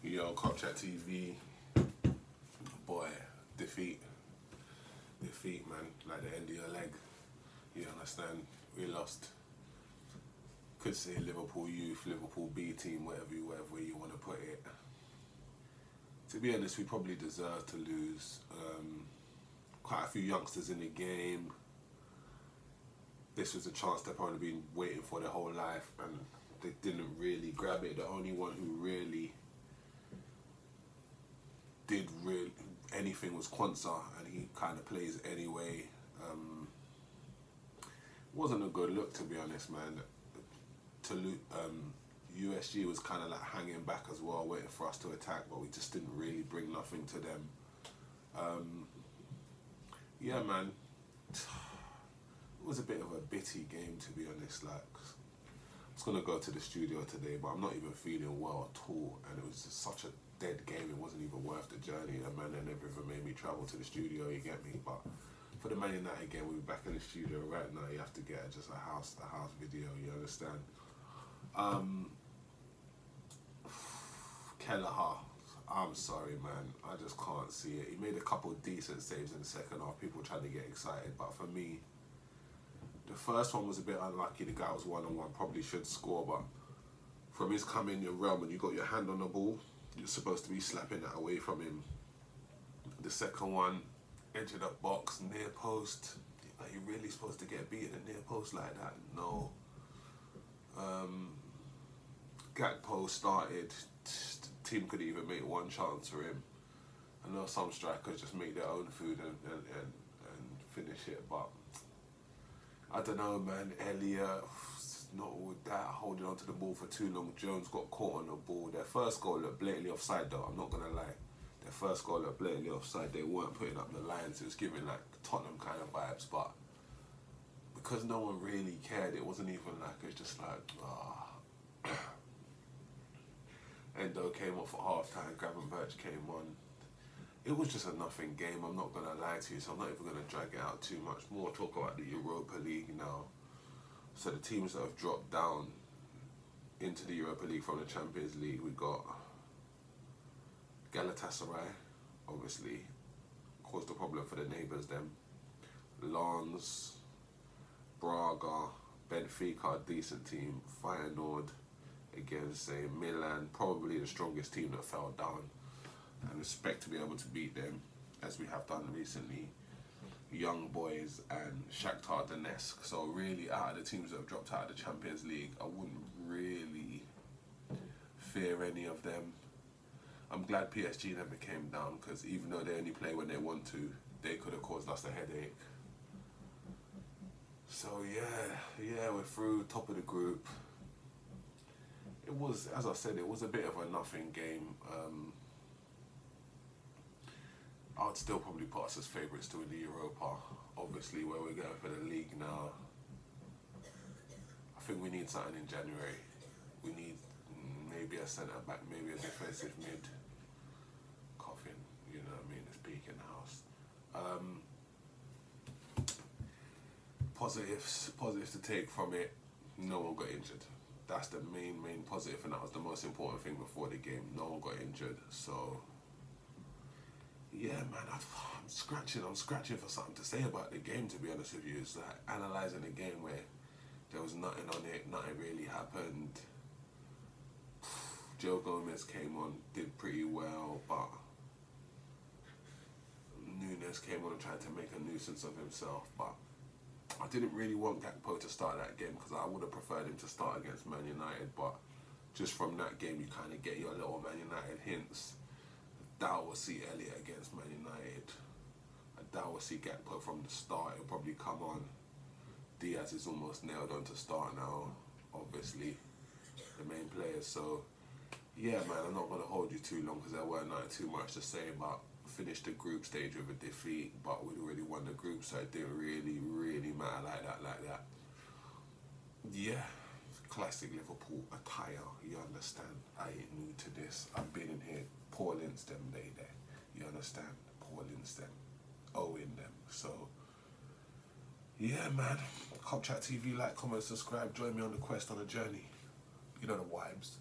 Yo, Cop Chat TV, boy, defeat, man, like the end of your leg, you understand, we lost. Could say Liverpool youth, Liverpool B team, whatever way you want to put it. To be honest, we probably deserve to lose. Quite a few youngsters in the game. This was a chance they've probably been waiting for their whole life, and they didn't really grab it. The only one who really did anything was Quansah, and he kind of plays anyway. Wasn't a good look, to be honest, man. USG was kind of like hanging back as well, waiting for us to attack, but we just didn't really bring nothing to them. Yeah, man, it was a bit of a bitty game, to be honest. Like, I was gonna go to the studio today, but I'm not even feeling well at all, and it was just such a dead game. It wasn't even worth the journey. The man that never even made me travel to the studio, you get me? But for the Man United game, we'll be back in the studio right now. You have to get just a house video, you understand? Kelleher, I'm sorry, man, I just can't see it. He made a couple of decent saves in the second half. People trying to get excited, but for me, the first one was a bit unlucky. The guy was one-on-one, probably should score, but from his coming in your realm, when you got your hand on the ball, you're supposed to be slapping that away from him. The second one, edge of the box, near post. Are you really supposed to get beaten at near post like that? No. Gakpo started. The team could even make one chance for him. I know some strikers just make their own food and finish it, but I don't know, man. Elliott, not with that, holding on to the ball for too long. Jones got caught on the ball. Their first goal looked blatantly offside, though. I'm not gonna lie. Their first goal looked blatantly offside. They weren't putting up the lines. It was giving like Tottenham kind of vibes, but because no one really cared, it wasn't even like, it's just like, Endo came off for half time, Gravenberch came on. It was just a nothing game, I'm not going to lie to you, so I'm not even going to drag it out too much more. Talk about the Europa League now. So the teams that have dropped down into the Europa League from the Champions League, we got Galatasaray, obviously, caused a problem for the neighbours then. Lens, Braga, Benfica, decent team, Feyenoord, again, say Milan, probably the strongest team that fell down, and expect to be able to beat them as we have done recently. Young Boys and Shakhtar Donetsk. So really, out of the teams that have dropped out of the Champions League, I wouldn't really fear any of them. I'm glad PSG never came down, because even though they only play when they want to, they could have caused us a headache. So yeah, we're through, top of the group. It was, as I said, it was a bit of a nothing game. I would still probably put us as favourites to win the Europa. Obviously, where we're going for the league now, I think we need something in January. We need maybe a centre back, maybe a defensive mid. Coughing, you know what I mean? It's peak in the house. Positives to take from it. No one got injured. That's the main positive, and that was the most important thing before the game. No one got injured, so yeah, man. I'm scratching for something to say about the game. To be honest with you, it's like analysing a game where there was nothing on it, nothing really happened. Joe Gomez came on, did pretty well, but Nunes came on and tried to make a nuisance of himself, but I didn't really want Gakpo to start that game, because I would have preferred him to start against Man United, but just from that game you kind of get your little Man United hints. I doubt we'll see Elliott against Man United. I doubt we'll see Gakpo from the start. He'll probably come on. Diaz is almost nailed on to start now, obviously, the main players. So yeah, man, I'm not going to hold you too long, because there weren't too much to say about. Finished the group stage with a defeat, but we'd already won the group, so it didn't really matter like that. Yeah, classic Liverpool attire, you understand? I ain't new to this. I've been in here, Paulins them they there, you understand? Paulins them, owing them. So yeah, man, Cop Chat TV, like, comment, subscribe, join me on the quest, on the journey. You know the vibes.